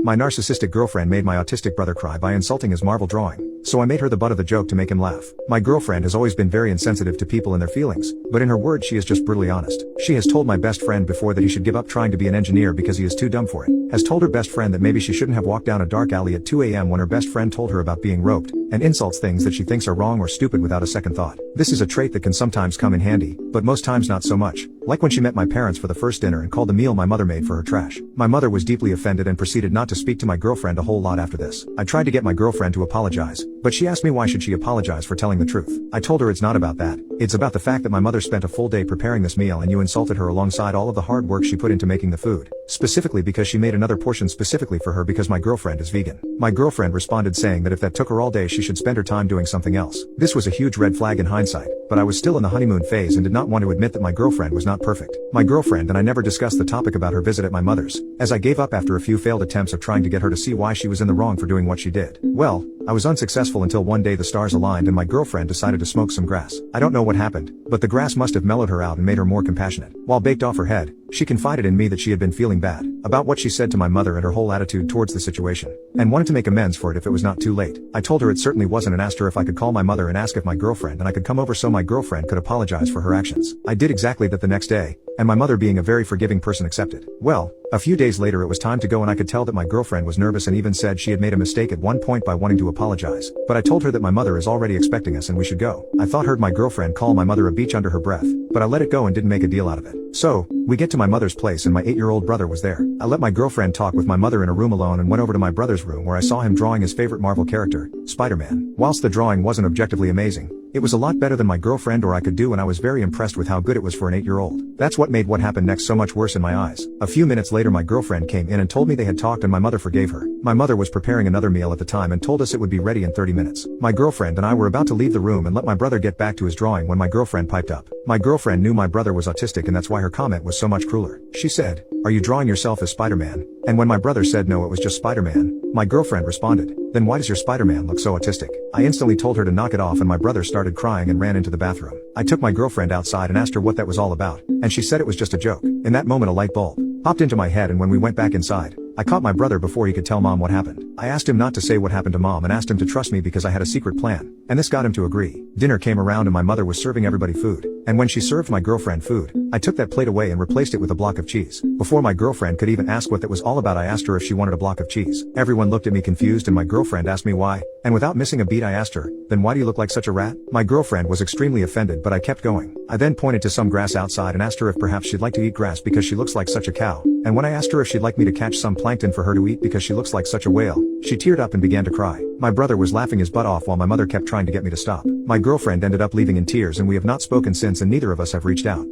My narcissistic girlfriend made my autistic brother cry by insulting his Marvel drawing, so I made her the butt of the joke to make him laugh. My girlfriend has always been very insensitive to people and their feelings, but in her words she is just brutally honest. She has told my best friend before that he should give up trying to be an engineer because he is too dumb for it. Has told her best friend that maybe she shouldn't have walked down a dark alley at 2 a.m. when her best friend told her about being roped, and insults things that she thinks are wrong or stupid without a second thought. This is a trait that can sometimes come in handy, but most times not so much. Like when she met my parents for the first dinner and called the meal my mother made for her trash. My mother was deeply offended and proceeded not to speak to my girlfriend a whole lot after this. I tried to get my girlfriend to apologize, but she asked me why should she apologize for telling the truth. I told her it's not about that. It's about the fact that my mother spent a full day preparing this meal and you insulted her alongside all of the hard work she put into making the food. Specifically because she made another portion specifically for her because my girlfriend is vegan. My girlfriend responded saying that if that took her all day she should spend her time doing something else. This was a huge red flag in hindsight, but I was still in the honeymoon phase and did not want to admit that my girlfriend was not perfect. My girlfriend and I never discussed the topic about her visit at my mother's, as I gave up after a few failed attempts of trying to get her to see why she was in the wrong for doing what she did. Well, I was unsuccessful until one day the stars aligned and my girlfriend decided to smoke some grass. I don't know what happened, but the grass must have mellowed her out and made her more compassionate. While baked off her head, she confided in me that she had been feeling bad about what she said to my mother and her whole attitude towards the situation, and wanted to make amends for it if it was not too late. I told her it certainly wasn't and asked her if I could call my mother and ask if my girlfriend and I could come over so my girlfriend could apologize for her actions. I did exactly that the next day, and my mother being a very forgiving person accepted. Well, a few days later it was time to go and I could tell that my girlfriend was nervous and even said she had made a mistake at one point by wanting to apologize. But I told her that my mother is already expecting us and we should go. I heard my girlfriend call my mother a beach under her breath, but I let it go and didn't make a deal out of it. So, we get to my mother's place and my 8-year-old brother was there. I let my girlfriend talk with my mother in a room alone and went over to my brother's room where I saw him drawing his favorite Marvel character, Spider-Man. Whilst the drawing wasn't objectively amazing, it was a lot better than my girlfriend or I could do and I was very impressed with how good it was for an 8-year-old. That's what made what happened next so much worse in my eyes. A few minutes later my girlfriend came in and told me they had talked and my mother forgave her. My mother was preparing another meal at the time and told us it would be ready in 30 minutes. My girlfriend and I were about to leave the room and let my brother get back to his drawing when my girlfriend piped up. My girlfriend knew my brother was autistic and that's why her comment was so much crueler. She said, "Are you drawing yourself as Spider-Man?" And when my brother said no it was just Spider-Man, my girlfriend responded, "Then why does your Spider-Man look so autistic?" I instantly told her to knock it off and my brother started crying and ran into the bathroom. I took my girlfriend outside and asked her what that was all about, and she said it was just a joke. In that moment a light bulb popped into my head and when we went back inside, I caught my brother before he could tell mom what happened. I asked him not to say what happened to mom and asked him to trust me because I had a secret plan, and this got him to agree. Dinner came around and my mother was serving everybody food, and when she served my girlfriend food, I took that plate away and replaced it with a block of cheese. Before my girlfriend could even ask what that was all about I asked her if she wanted a block of cheese. Everyone looked at me confused and my girlfriend asked me why, and without missing a beat I asked her, "Then why do you look like such a rat?" My girlfriend was extremely offended but I kept going. I then pointed to some grass outside and asked her if perhaps she'd like to eat grass because she looks like such a cow, and when I asked her if she'd like me to catch some plankton for her to eat because she looks like such a whale, she teared up and began to cry. My brother was laughing his butt off while my mother kept trying to get me to stop. My girlfriend ended up leaving in tears and we have not spoken since and neither of us have reached out.